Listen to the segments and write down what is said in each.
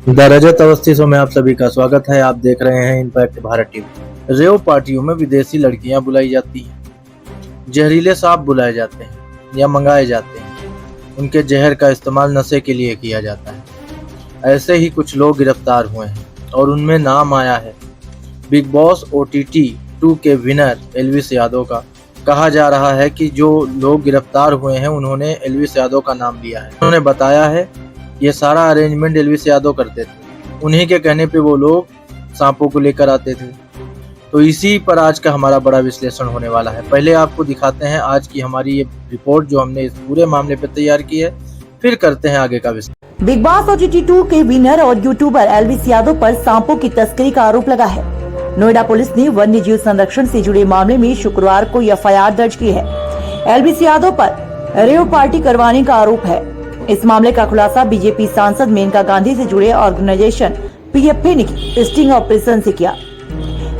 The Rajat Awasthi show में आप सभी का स्वागत है। आप देख रहे हैं इम्पैक्ट भारत टीवी। रेव पार्टियों में विदेशी लड़कियां बुलाई जाती हैं, जहरीले सांप बुलाए जाते हैं या मंगाए जाते हैं। उनके जहर का इस्तेमाल नशे के लिए किया जाता है। ऐसे ही कुछ लोग गिरफ्तार हुए हैं और उनमें नाम आया है बिग बॉस OTT 2 के विनर एल्विस यादव का। कहा जा रहा है कि जो लोग गिरफ्तार हुए हैं उन्होंने एल्विस यादव का नाम लिया है। उन्होंने बताया है ये सारा अरेंजमेंट एल्विस यादव करते थे। उन्हीं के कहने पे वो लोग सांपों को लेकर आते थे। तो इसी पर आज का हमारा बड़ा विश्लेषण होने वाला है। पहले आपको दिखाते हैं आज की हमारी ये रिपोर्ट जो हमने इस पूरे मामले पे तैयार की है, फिर करते हैं आगे का विश्लेषण। बिग बॉस OTT 2 के विनर और यूट्यूबर एल्विस यादव पर सांपों की तस्करी का आरोप लगा है। नोएडा पुलिस ने वन्य जीव संरक्षण से जुड़े मामले में शुक्रवार को FIR दर्ज की है। एल्विस यादव पर रेव पार्टी करवाने का आरोप है। इस मामले का खुलासा बीजेपी सांसद मेनका गांधी से जुड़े ऑर्गेनाइजेशन PFA ने स्टिंग ऑपरेशन से किया।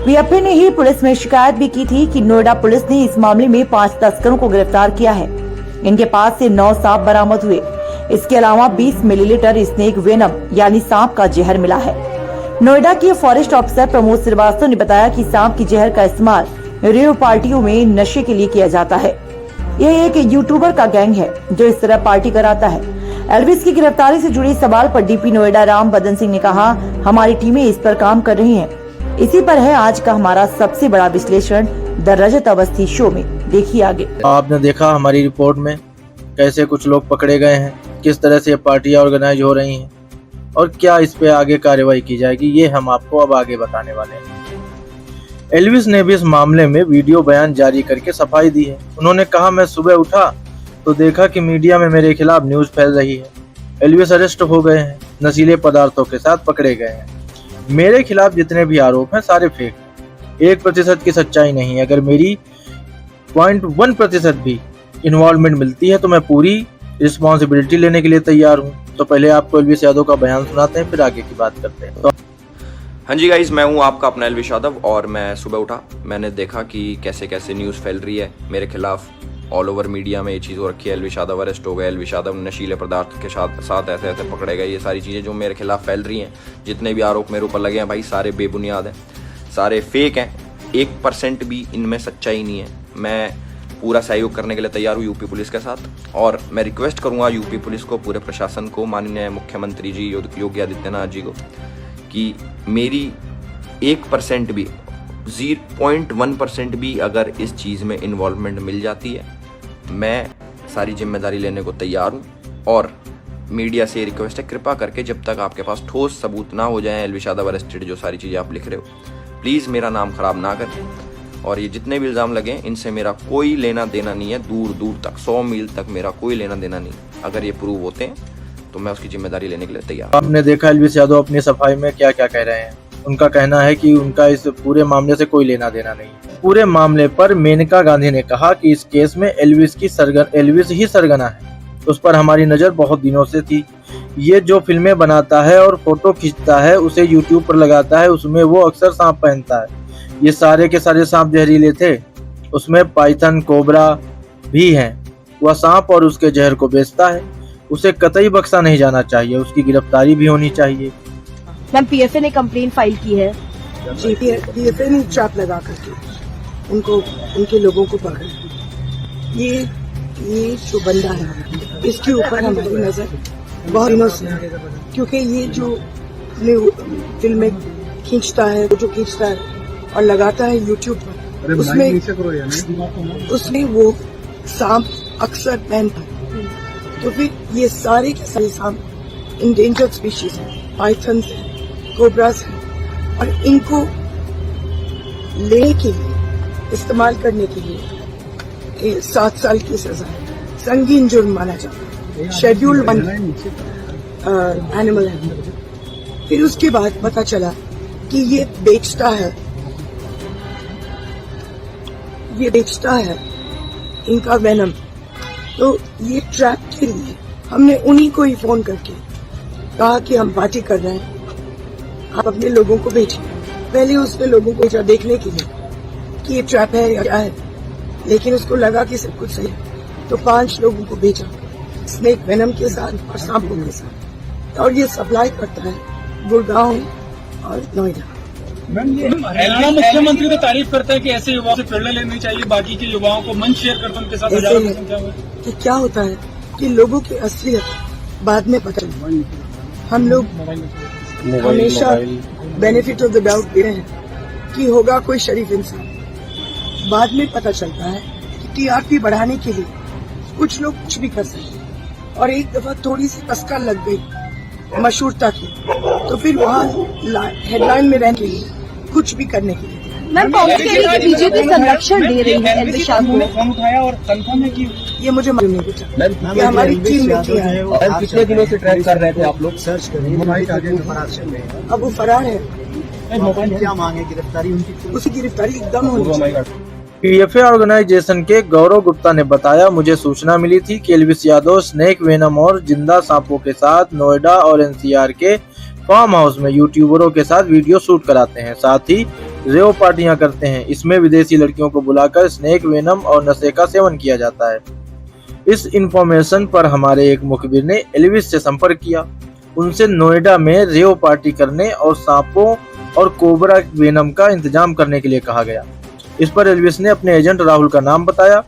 PFA ने ही पुलिस में शिकायत भी की थी कि नोएडा पुलिस ने इस मामले में 5 तस्करों को गिरफ्तार किया है। इनके पास से 9 सांप बरामद हुए। इसके अलावा 20 मिलीलीटर स्नेक वेनम यानी सांप का जहर मिला है। नोएडा के फॉरेस्ट ऑफिसर प्रमोद श्रीवास्तव ने बताया कि सांप की जहर का इस्तेमाल रेव पार्टियों में नशे के लिए किया जाता है। यह एक यूट्यूबर का गैंग है जो इस तरह पार्टी कराता है। एल्विस की गिरफ्तारी से जुड़े सवाल पर DP नोएडा राम बदन सिंह ने कहा, हमारी टीमें इस पर काम कर रही हैं। इसी पर है आज का हमारा सबसे बड़ा विश्लेषण द रजत अवस्थी शो में। देखिए आगे। आपने देखा हमारी रिपोर्ट में कैसे कुछ लोग पकड़े गए हैं, किस तरह से पार्टियां ऑर्गेनाइज हो रही हैं और क्या इस पे आगे कार्रवाई की जाएगी, ये हम आपको अब आगे बताने वाले हैं। एल्विस ने भी इस मामले में वीडियो बयान जारी करके सफाई दी है। उन्होंने कहा, मैं सुबह उठा तो देखा कि मीडिया में मेरे खिलाफ न्यूज फैल रही है। एल्विस अरेस्ट हो गए हैं, नशीले पदार्थों के साथ पकड़े गए हैं। मेरे खिलाफ जितने भी आरोप हैं सारे फेक हैं। 1% की सच्चाई नहीं है। अगर मेरी 0.1% भी इन्वॉल्वमेंट मिलती है तो मैं पूरी रिस्पॉन्सिबिलिटी लेने के लिए तैयार हूँ। तो पहले आपको एल्विस यादव का बयान सुनाते हैं, फिर आगे की बात करते हैं। तो हाँ जी गाइज, मैं हूँ आपका अपना एल्विस यादव और मैं सुबह उठा, मैंने देखा कि कैसे कैसे न्यूज़ फैल रही है मेरे खिलाफ। ऑल ओवर मीडिया में ये चीज़ हो रखी है, एल्विस यादव अरेस्ट हो गए, एल्विस यादव नशीले पदार्थ के साथ ऐसे ऐसे पकड़े गए। ये सारी चीज़ें जो मेरे खिलाफ फैल रही हैं, जितने भी आरोप मेरे ऊपर लगे हैं भाई, सारे बेबुनियाद हैं, सारे फेक हैं। 1% भी इनमें सच्चाई नहीं है। मैं पूरा सहयोग करने के लिए तैयार हूँ यूपी पुलिस के साथ और मैं रिक्वेस्ट करूँगा यूपी पुलिस को, पूरे प्रशासन को, माननीय मुख्यमंत्री जी योगी आदित्यनाथ जी को, कि मेरी 1% भी 0.1% भी अगर इस चीज़ में इन्वॉल्वमेंट मिल जाती है, मैं सारी जिम्मेदारी लेने को तैयार हूँ। और मीडिया से रिक्वेस्ट है, कृपा करके जब तक आपके पास ठोस सबूत ना हो जाए एल्विस यादव अरेस्टेड, जो सारी चीज़ें आप लिख रहे हो, प्लीज़ मेरा नाम खराब ना करें। और ये जितने भी इल्ज़ाम लगे इनसे मेरा कोई लेना देना नहीं है, दूर दूर तक 100 मील तक मेरा कोई लेना देना नहीं। अगर ये प्रूव होते हैं तो मैं उसकी जिम्मेदारी लेने के लिए तैयार। आपने देखा एल्विस यादव अपनी सफाई में क्या क्या कह रहे हैं। उनका कहना है कि उनका इस पूरे मामले से कोई लेना देना नहीं। पूरे मामले पर मेनका गांधी ने कहा कि इस केस में एल्विस ही सरगना है। उस पर हमारी नज़र बहुत दिनों से थी। ये जो फिल्में बनाता है और फोटो खींचता है, उसे यूट्यूब पर लगाता है, उसमें वो अक्सर सांप पहनता है। ये सारे के सारे सांप जहरीले थे। उसमें पाइथन, कोबरा भी हैं। वह सांप और उसके जहर को बेचता है। उसे कतई बख्शा नहीं जाना चाहिए, उसकी गिरफ्तारी भी होनी चाहिए। मैम, PFA ने कंप्लेन फाइल की है। जी, PFA ने ट्रैप लगा करके उनको, उनके लोगों को पकड़ा। ये जो बंदा है, इसके ऊपर हमारी नजर बहुत दिनों से है, क्योंकि ये जो फिल्में खींचता है, जो खींचता है और लगाता है यूट्यूब पर, उसमें वो सांप अक्सर पहनता है। तो फिर ये सारे के सारे सांप इंडेंजर्ड स्पीशीज हैं, पाइथन्स हैं, कोबरास हैं, और इनको लेने के लिए, इस्तेमाल करने के लिए 7 साल की सजा है। संगीन जुर्म माना जाता है, शेड्यूल 1 एनिमल है। फिर उसके बाद पता चला कि ये बेचता है इनका वेनम। तो ये ट्रैप के लिए हमने उन्हीं को ही फोन करके कहा कि हम पार्टी कर रहे हैं, आप अपने लोगों को भेजिए। पहले उसने लोगों को भेजा देखने के लिए कि ये ट्रैप है या क्या है, लेकिन उसको लगा कि सब कुछ सही है, तो 5 लोगों को भेजा स्नेक वेनम के साथ और सांपों के साथ। और ये सप्लाई करता है गुड़गांव और नोएडा। हरियाणा मुख्यमंत्री तो तारीफ करता है कि ऐसे युवाओं से प्रेरणा लेनी चाहिए, बाकी के युवाओं को मंच शेयर करते उनके साथ हजारों की संख्या में। कि क्या होता है कि लोगों की असलियत बाद में पता चलती है। हम लोग हमेशा बेनिफिट ऑफ द डाउट दे रहे हैं कि होगा कोई शरीफ इंसान, बाद में पता चलता है कि टीआरपी बढ़ाने के लिए कुछ लोग कुछ भी कर सकते हैं, और एक दफा थोड़ी सी टक्कर लग गई मशहूरता की तो फिर वहाँ हेडलाइन में रहने के लिए कुछ भी करने के लिए। मैम, कांग्रेस कह रही है कि बीजेपी संरक्षण दे रही है एलवी यादव को। फोन उठाया और कंफर्म है कि ये मुझे मालूम नहीं पूछा कि हमारी टीम में किया है। कितने दिनों से ट्रैक कर रहे थे आप लोग? सर्च करें, मोबाइल टारगेट फरार चल रहे हैं। अब वो फरार है, क्या मांगे? गिरफ्तारी उनकी? उसकी गिरफ्तारी एकदम होनी चाहिए। पीएफए ऑर्गेनाइजेशन के गौरव गुप्ता ने बताया, मुझे सूचना मिली थी कि एल्विस यादव स्नेक वेनम और जिंदा सांपों के साथ नोएडा और एनसीआर के फार्म हाउस में यूट्यूबरों के साथ वीडियो शूट कराते हैं, साथ ही रेव पार्टियां करते हैं। इसमें विदेशी लड़कियों को बुलाकर स्नेक वेनम और नशे का सेवन किया जाता है। इस इंफॉर्मेशन पर हमारे एक मुखबिर ने एल्विस से संपर्क किया। उनसे नोएडा में रेव पार्टी करने और सांपों और कोबरा वेनम का इंतजाम करने के लिए कहा गया। इस पर एल्विस ने अपने एजेंट राहुल का नाम बताया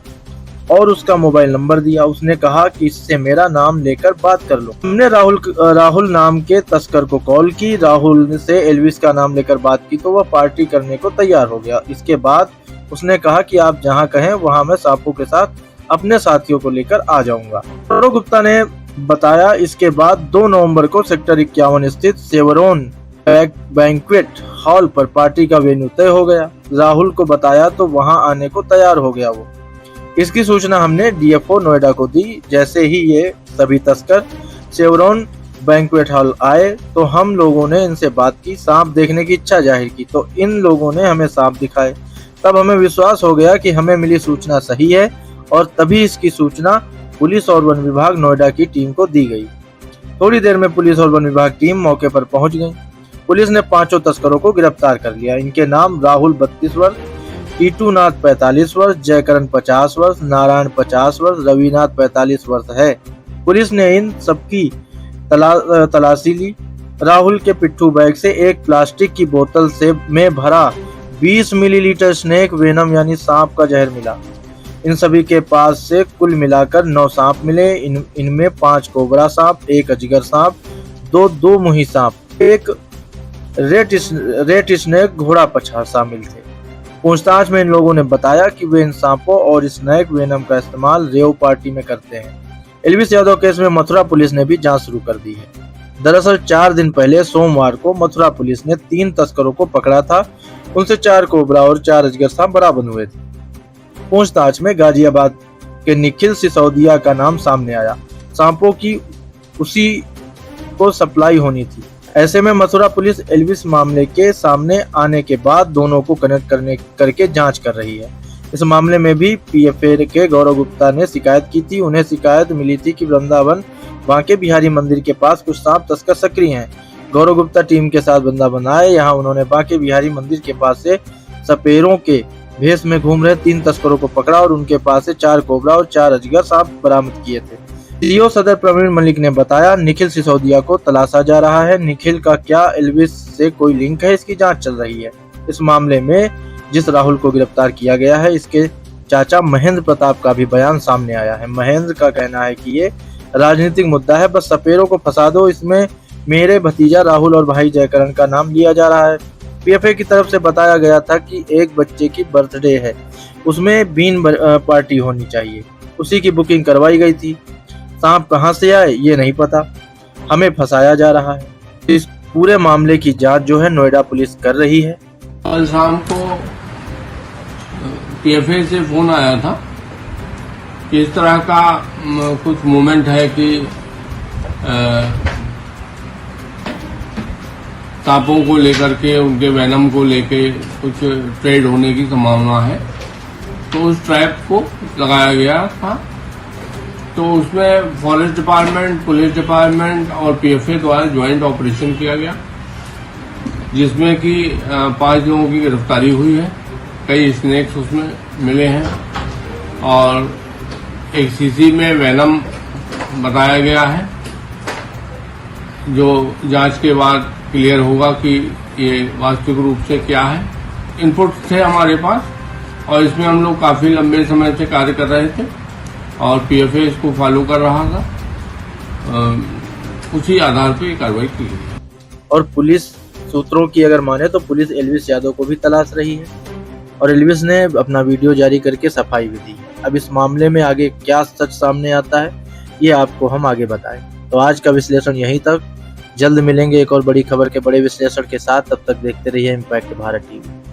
और उसका मोबाइल नंबर दिया। उसने कहा कि इससे मेरा नाम लेकर बात कर लो। हमने राहुल नाम के तस्कर को कॉल की। राहुल से एल्विस का नाम लेकर बात की तो वह पार्टी करने को तैयार हो गया। इसके बाद उसने कहा कि आप जहां कहें वहां मैं सांपों के साथ अपने साथियों को लेकर आ जाऊंगा। गौरव गुप्ता ने बताया, इसके बाद 2 नवंबर को सेक्टर 51 स्थित सेवरोन बैंक्वेट हॉल पर पार्टी का वेन्यू तय हो गया। राहुल को बताया तो वहां आने को तैयार हो गया वो। इसकी सूचना हमने डीएफओ नोएडा को दी। जैसे ही ये सभी तस्कर सेवरोन बैंक्वेट हॉल आए तो हम लोगों ने इनसे बात की, सांप देखने की इच्छा जाहिर की तो इन लोगों ने हमें सांप दिखाए। तब हमें विश्वास हो गया कि हमें मिली सूचना सही है और तभी इसकी सूचना पुलिस और वन विभाग नोएडा की टीम को दी गई। थोड़ी देर में पुलिस और वन विभाग टीम मौके पर पहुंच गई। पुलिस ने 5 तस्करों को गिरफ्तार कर लिया। इनके नाम राहुल 32 वर्ष, टीटू नाथ 45 वर्ष, जयकरण 50 वर्ष, नारायण 50 वर्ष, रविनाथ 45 वर्ष है। पुलिस ने इन सबकी तलाशी ली। राहुल के पिट्ठू बैग से एक प्लास्टिक की बोतल से में भरा 20 मिलीलीटर स्नेक वेनम यानी सांप का जहर मिला। इन सभी के पास से कुल मिलाकर 9 सांप मिले। इनमें 5 कोबरा सांप, 1 अजगर सांप, 2 मुही सांप, 1 रेट स्नेक घोड़ा पछाड़ शामिल थे। पूछताछ में इन लोगों ने बताया कि वे इन सांपों और स्नेक वेनम का इस्तेमाल रेव पार्टी में करते हैं। एल्विस यादव केस में मथुरा पुलिस ने भी जांच शुरू कर दी है। दरअसल 4 दिन पहले सोमवार को मथुरा पुलिस ने 3 तस्करों को पकड़ा था। उनसे 4 कोबरा और 4 अजगर सांप बरामद हुए थे। पूछताछ में गाजियाबाद के निखिल सिसोदिया का नाम सामने आया। सांपों की उसी को सप्लाई होनी थी। ऐसे में मथुरा पुलिस एल्विस मामले के सामने आने के बाद दोनों को कनेक्ट करके जांच कर रही है। इस मामले में भी पीएफए के गौरव गुप्ता ने शिकायत की थी। उन्हें शिकायत मिली थी कि वृंदावन बांके बिहारी मंदिर के पास कुछ सांप तस्कर सक्रिय हैं। गौरव गुप्ता टीम के साथ वृंदावन आए। यहाँ उन्होंने बांके बिहारी मंदिर के पास से सपेरों के भेष में घूम रहे 3 तस्करों को पकड़ा और उनके पास से 4 कोबरा और 4 अजगर सांप बरामद किए थे। सीओ सदर प्रवीण मलिक ने बताया, निखिल सिसोदिया को तलाशा जा रहा है। निखिल का क्या एल्विस से कोई लिंक है, इसकी जांच चल रही है। इस मामले में जिस राहुल को गिरफ्तार किया गया है, इसके चाचा महेंद्र प्रताप का भी बयान सामने आया है। महेंद्र का कहना है कि ये राजनीतिक मुद्दा है, बस सपेरों को फंसा दो। इसमें मेरे भतीजा राहुल और भाई जयकरण का नाम लिया जा रहा है। पीएफए की तरफ से बताया गया था कि एक बच्चे की बर्थडे है, उसमें बीन पार्टी होनी चाहिए, उसी की बुकिंग करवाई गई थी। सांप कहां से आए ये नहीं पता, हमें फंसाया जा रहा है। इस पूरे मामले की जांच जो है नोएडा पुलिस कर रही है। कल शाम को पीएफए से फोन आया था कि इस तरह का कुछ मूवमेंट है कि सांपों को लेकर के, उनके वेनम को लेके कुछ ट्रेड होने की संभावना है। तो उस ट्रैप को लगाया गया था। तो उसमें फॉरेस्ट डिपार्टमेंट, पुलिस डिपार्टमेंट और पीएफए द्वारा ज्वाइंट ऑपरेशन किया गया, जिसमें कि 5 लोगों की गिरफ्तारी हुई है। कई स्नेक्स उसमें मिले हैं और एक सीसी में वेनम बताया गया है, जो जांच के बाद क्लियर होगा कि ये वास्तविक रूप से क्या है। इनपुट थे हमारे पास और इसमें हम लोग काफी लंबे समय से कार्य कर रहे थे और पीएफए इसको फॉलो कर रहा था। उसी आधार पर कार्रवाई की गई। और पुलिस सूत्रों की अगर माने तो पुलिस एल्विस यादव को भी तलाश रही है और एल्विस ने अपना वीडियो जारी करके सफाई भी दी। अब इस मामले में आगे क्या सच सामने आता है ये आपको हम आगे बताएं। तो आज का विश्लेषण यहीं तक। जल्द मिलेंगे एक और बड़ी खबर के बड़े विश्लेषण के साथ। तब तक देखते रहिए इम्पैक्ट भारत टीवी।